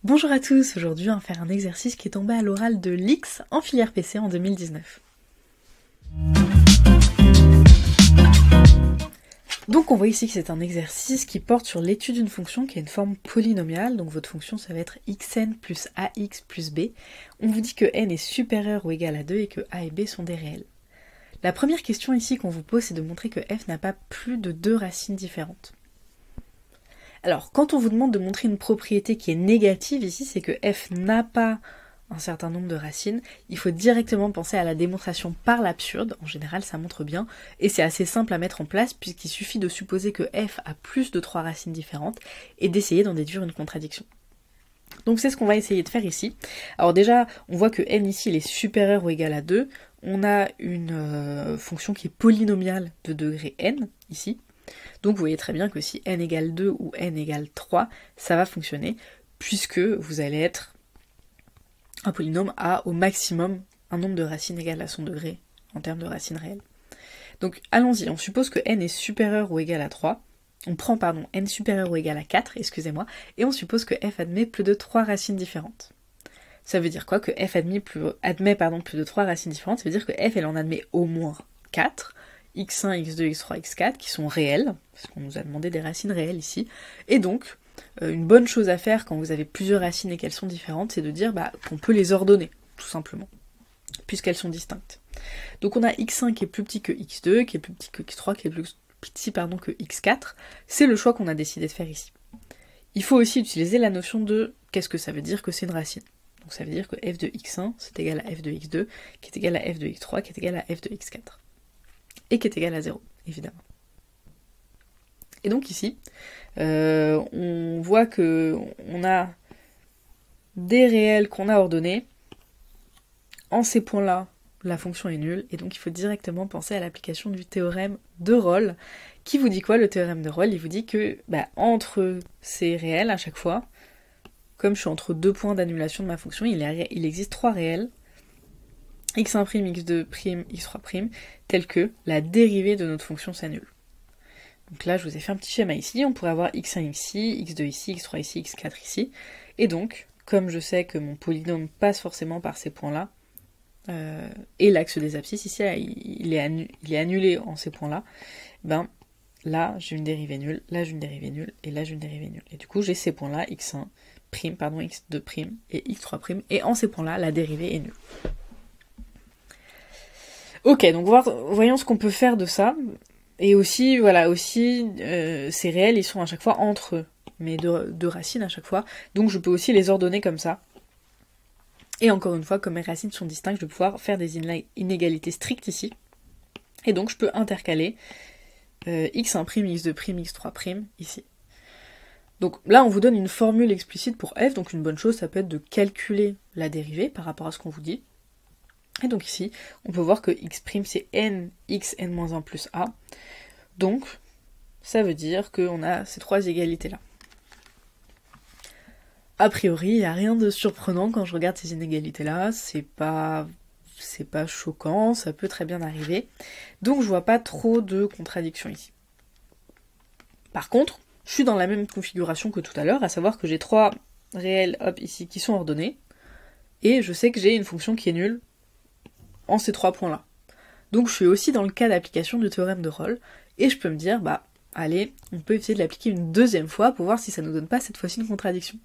Bonjour à tous, aujourd'hui on va faire un exercice qui est tombé à l'oral de l'X en filière PC en 2019. Donc on voit ici que c'est un exercice qui porte sur l'étude d'une fonction qui a une forme polynomiale, donc votre fonction ça va être xn plus ax plus b. On vous dit que n est supérieur ou égal à 2 et que a et b sont des réels. La première question ici qu'on vous pose c'est de montrer que f n'a pas plus de deux racines différentes. Alors, quand on vous demande de montrer une propriété qui est négative ici, c'est que f n'a pas un certain nombre de racines, il faut directement penser à la démonstration par l'absurde, en général ça montre bien, et c'est assez simple à mettre en place puisqu'il suffit de supposer que f a plus de 3 racines différentes et d'essayer d'en déduire une contradiction. Donc c'est ce qu'on va essayer de faire ici. Alors déjà, on voit que n ici il est supérieur ou égal à 2, on a une fonction qui est polynomiale de degré n, ici. Donc vous voyez très bien que si n égale 2 ou n égale 3, ça va fonctionner, puisque vous allez être un polynôme à au maximum un nombre de racines égal à son degré en termes de racines réelles. Donc allons-y, on suppose que n est supérieur ou égal à 3, on prend n supérieur ou égal à 4, excusez-moi, et on suppose que f admet plus de 3 racines différentes. Ça veut dire quoi? Que f admet plus de 3 racines différentes, ça veut dire que f elle en admet au moins 4, x1, x2, x3, x4 qui sont réels, parce qu'on nous a demandé des racines réelles ici, et donc une bonne chose à faire quand vous avez plusieurs racines et qu'elles sont différentes, c'est de dire qu'on peut les ordonner, tout simplement, puisqu'elles sont distinctes. Donc on a x1 qui est plus petit que x2, qui est plus petit que x3, qui est plus petit que x4, c'est le choix qu'on a décidé de faire ici. Il faut aussi utiliser la notion de qu'est-ce que ça veut dire que c'est une racine. Donc ça veut dire que f de x1 c'est égal à f de x2, qui est égal à f de x3, qui est égal à f de x4. Et qui est égal à 0, évidemment. Et donc ici, on voit que on a des réels qu'on a ordonnés. En ces points-là, la fonction est nulle, et donc il faut directement penser à l'application du théorème de Rolle, qui vous dit quoi, le théorème de Rolle? Il vous dit que entre ces réels, à chaque fois, comme je suis entre deux points d'annulation de ma fonction, il existe trois réels, x1', x2', x3', tels que la dérivée de notre fonction s'annule. Donc là, je vous ai fait un petit schéma ici, on pourrait avoir x1 ici, x2 ici, x3 ici, x4 ici, et donc, comme je sais que mon polynôme passe forcément par ces points-là, et l'axe des abscisses ici, il est annulé en ces points-là, là, j'ai une dérivée nulle, là j'ai une dérivée nulle, et là j'ai une dérivée nulle. Et du coup, j'ai ces points-là, x1', x2' et x3', et en ces points-là, la dérivée est nulle. Ok, donc voyons ce qu'on peut faire de ça. Et aussi, ces réels, ils sont à chaque fois entre mes deux racines à chaque fois. Donc je peux aussi les ordonner comme ça. Et encore une fois, comme mes racines sont distinctes, je vais pouvoir faire des inégalités strictes ici. Et donc je peux intercaler x1', x2', x3' ici. Donc là, on vous donne une formule explicite pour f. Donc une bonne chose, ça peut être de calculer la dérivée par rapport à ce qu'on vous dit. Et donc ici, on peut voir que x' c'est n, x, n-1 plus a. Donc, ça veut dire qu'on a ces trois égalités-là. A priori, il n'y a rien de surprenant quand je regarde ces inégalités-là. C'est pas choquant, ça peut très bien arriver. Donc je vois pas trop de contradictions ici. Par contre, je suis dans la même configuration que tout à l'heure, à savoir que j'ai trois réels, ici, qui sont ordonnés. Et je sais que j'ai une fonction qui est nulle en ces trois points-là. Donc je suis aussi dans le cas d'application du théorème de Rolle, et je peux me dire, allez, on peut essayer de l'appliquer une deuxième fois pour voir si ça ne nous donne pas cette fois-ci une contradiction.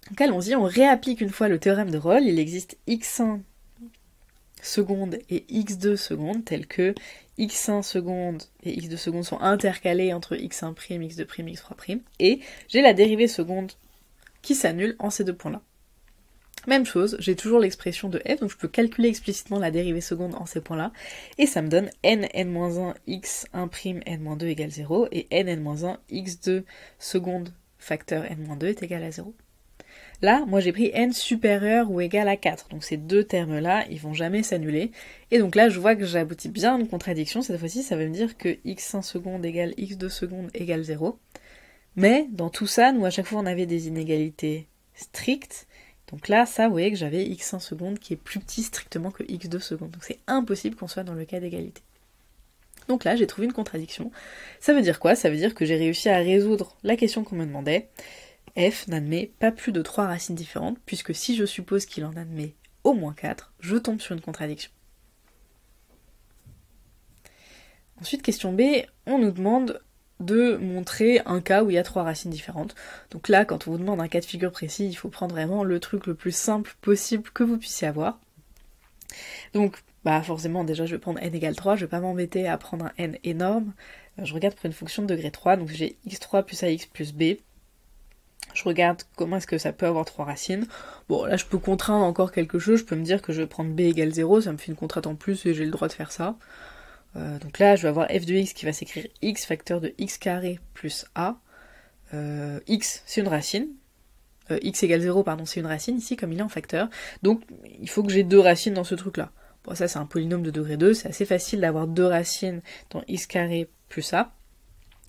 Donc allons-y, on réapplique une fois le théorème de Rolle, il existe x1 seconde et x2 seconde, tels que x1 seconde et x2 seconde sont intercalés entre x1', x2', x3', et j'ai la dérivée seconde qui s'annule en ces deux points-là. Même chose, j'ai toujours l'expression de f, donc je peux calculer explicitement la dérivée seconde en ces points-là, et ça me donne n, n-1, x1', n-2 égale 0, et n, n-1, x2 seconde facteur n-2 est égal à 0. Là, moi j'ai pris n supérieur ou égal à 4, donc ces deux termes-là, ils vont jamais s'annuler, et donc là je vois que j'aboutis bien à une contradiction, cette fois-ci ça veut me dire que x1 seconde égale x2 seconde égale 0, mais dans tout ça, nous à chaque fois on avait des inégalités strictes. Donc là, ça, vous voyez que j'avais x1 seconde qui est plus petit strictement que x2 seconde. Donc c'est impossible qu'on soit dans le cas d'égalité. Donc là, j'ai trouvé une contradiction. Ça veut dire quoi? Ça veut dire que j'ai réussi à résoudre la question qu'on me demandait. f n'admet pas plus de 3 racines différentes, puisque si je suppose qu'il en admet au moins 4, je tombe sur une contradiction. Ensuite, question B, on nous demande de montrer un cas où il y a 3 racines différentes. Donc là, quand on vous demande un cas de figure précis, il faut prendre vraiment le truc le plus simple possible que vous puissiez avoir. Donc, forcément, déjà, je vais prendre n égale 3, je vais pas m'embêter à prendre un n énorme. Je regarde pour une fonction de degré 3, donc j'ai x3 plus ax plus b. Je regarde comment est-ce que ça peut avoir 3 racines. Bon, là, je peux contraindre encore quelque chose, je peux me dire que je vais prendre b égale 0, ça me fait une contrainte en plus et j'ai le droit de faire ça. Donc là, je vais avoir f de x qui va s'écrire x facteur de x carré plus a. X, c'est une racine. X égale 0, pardon, c'est une racine ici, comme il est en facteur. Donc, il faut que j'ai 2 racines dans ce truc-là. Bon, ça, c'est un polynôme de degré 2. C'est assez facile d'avoir 2 racines dans x carré plus a.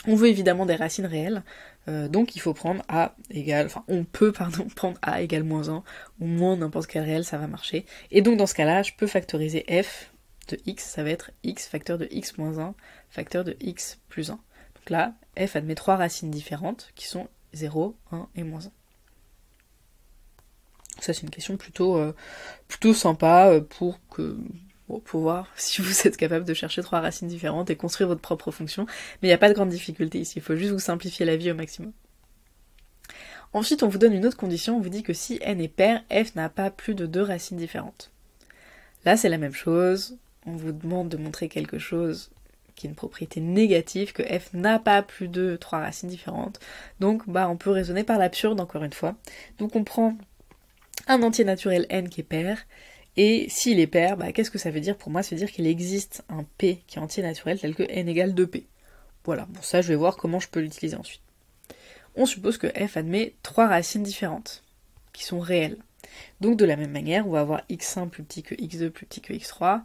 On veut évidemment des racines réelles. Donc, il faut prendre a égale... Enfin, on peut, prendre a égale moins 1. Ou moins n'importe quel réel, ça va marcher. Et donc, dans ce cas-là, je peux factoriser f de x, ça va être x facteur de x moins 1, facteur de x plus 1. Donc là, f admet 3 racines différentes, qui sont 0, 1 et moins 1. Ça, c'est une question plutôt sympa pour voir si vous êtes capable de chercher 3 racines différentes et construire votre propre fonction. Mais il n'y a pas de grande difficulté ici, il faut juste vous simplifier la vie au maximum. Ensuite, on vous donne une autre condition, on vous dit que si n est pair, f n'a pas plus de 2 racines différentes. Là, c'est la même chose. On vous demande de montrer quelque chose qui est une propriété négative, que f n'a pas plus de 3 racines différentes. Donc, on peut raisonner par l'absurde, encore une fois. Donc, on prend un entier naturel n qui est pair, et s'il est pair, qu'est-ce que ça veut dire pour moi? Ça veut dire qu'il existe un p qui est entier naturel tel que n égale 2p. Voilà, bon ça, je vais voir comment je peux l'utiliser ensuite. On suppose que f admet 3 racines différentes, qui sont réelles. Donc, de la même manière, on va avoir x1 plus petit que x2 plus petit que x3.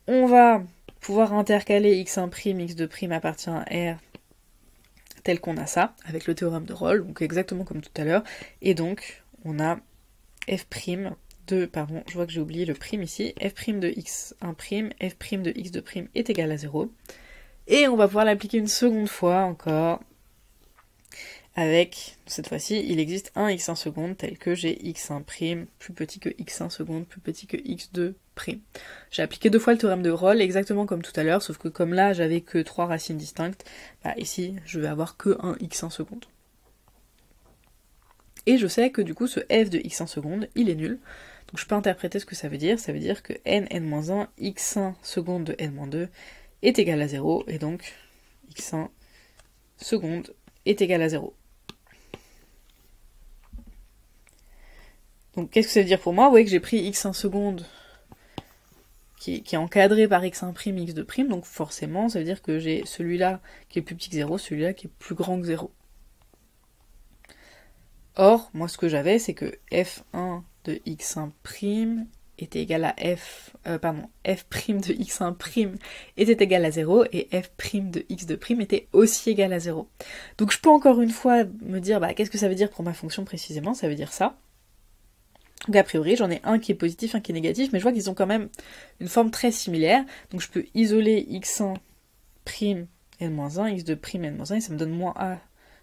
On va pouvoir intercaler x1', x2' appartient à R tel qu'on a ça, avec le théorème de Rolle, donc exactement comme tout à l'heure. Et donc, on a f' de, pardon, je vois que j'ai oublié le prime ici, f' de x1', f' de x2' est égal à 0. Et on va pouvoir l'appliquer une seconde fois encore, avec, cette fois-ci, il existe un x1 seconde tel que j'ai x1' plus petit que x1 seconde plus petit que x2'. J'ai appliqué 2 fois le théorème de Rolle, exactement comme tout à l'heure, sauf que comme là, j'avais que 3 racines distinctes, ici, je vais avoir que un x1 seconde. Et je sais que du coup, ce f de x1 seconde, il est nul. Donc je peux interpréter ce que ça veut dire que n-1, x1 seconde de n-2 est égal à 0, et donc x1 seconde est égal à 0. Donc qu'est-ce que ça veut dire pour moi? Vous voyez que j'ai pris x1 seconde qui est encadré par x1', x2', donc forcément ça veut dire que j'ai celui-là qui est plus petit que 0, celui-là qui est plus grand que 0. Or, moi ce que j'avais, c'est que f1 de x1' était égal à f' de x1' était égal à 0, et f' de x2' était aussi égal à 0. Donc je peux encore une fois me dire, qu'est-ce que ça veut dire pour ma fonction précisément? Ça veut dire ça. Donc a priori, j'en ai un qui est positif, un qui est négatif, mais je vois qu'ils ont quand même une forme très similaire. Donc je peux isoler x1' n-1, x2' n-1, et ça me donne moins a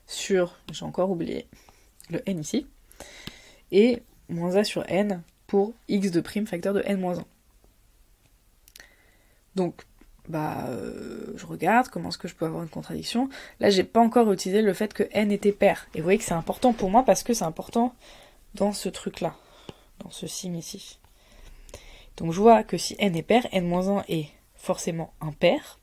sur, j'ai encore oublié le n ici, et moins a sur n pour x2' facteur de n-1. Donc, je regarde comment est-ce que je peux avoir une contradiction. Là, j'ai pas encore utilisé le fait que n était pair. Et vous voyez que c'est important pour moi parce que c'est important dans ce truc-là, dans ce signe ici. Donc je vois que si n est pair, n-1 est forcément impair.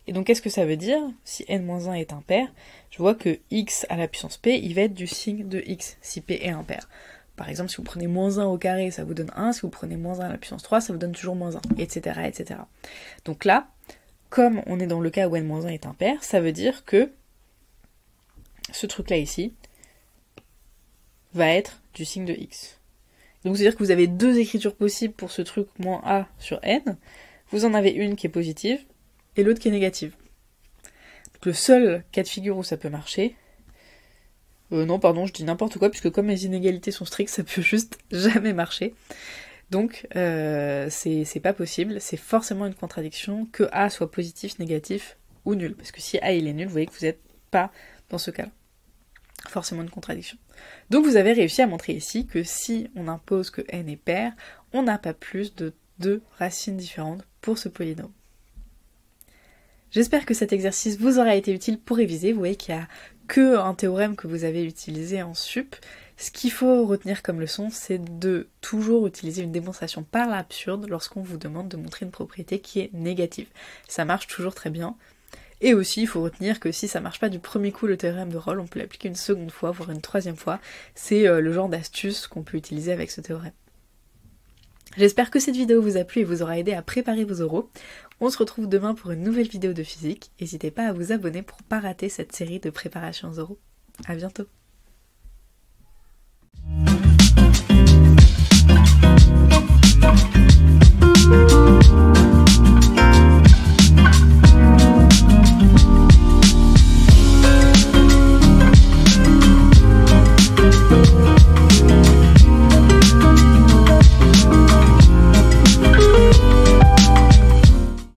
Et donc qu'est-ce que ça veut dire? Si n-1 est impair, je vois que x à la puissance p, il va être du signe de x, si p est impair. Par exemple, si vous prenez moins 1 au carré, ça vous donne 1, si vous prenez moins 1 à la puissance 3, ça vous donne toujours moins 1, etc., etc. Donc là, comme on est dans le cas où n-1 est impair, ça veut dire que ce truc-là ici va être du signe de x. Donc c'est-à-dire que vous avez 2 écritures possibles pour ce truc moins a sur n, vous en avez une qui est positive, et l'autre qui est négative. Donc le seul cas de figure où ça peut marcher, non pardon, je dis n'importe quoi, puisque comme les inégalités sont strictes, ça peut juste jamais marcher. Donc c'est pas possible, c'est forcément une contradiction que a soit positif, négatif ou nul. Parce que si a il est nul, vous voyez que vous n'êtes pas dans ce cas-là. forcément une contradiction. Donc vous avez réussi à montrer ici que si on impose que n est pair, on n'a pas plus de 2 racines différentes pour ce polynôme. J'espère que cet exercice vous aura été utile pour réviser. Vous voyez qu'il n'y a que un théorème que vous avez utilisé en sup. Ce qu'il faut retenir comme leçon, c'est de toujours utiliser une démonstration par l'absurde lorsqu'on vous demande de montrer une propriété qui est négative. Ça marche toujours très bien. Et aussi, il faut retenir que si ça marche pas du premier coup le théorème de Rolle, on peut l'appliquer une seconde fois, voire une troisième fois. C'est le genre d'astuce qu'on peut utiliser avec ce théorème. J'espère que cette vidéo vous a plu et vous aura aidé à préparer vos oraux. On se retrouve demain pour une nouvelle vidéo de physique. N'hésitez pas à vous abonner pour pas rater cette série de préparations aux oraux. À bientôt.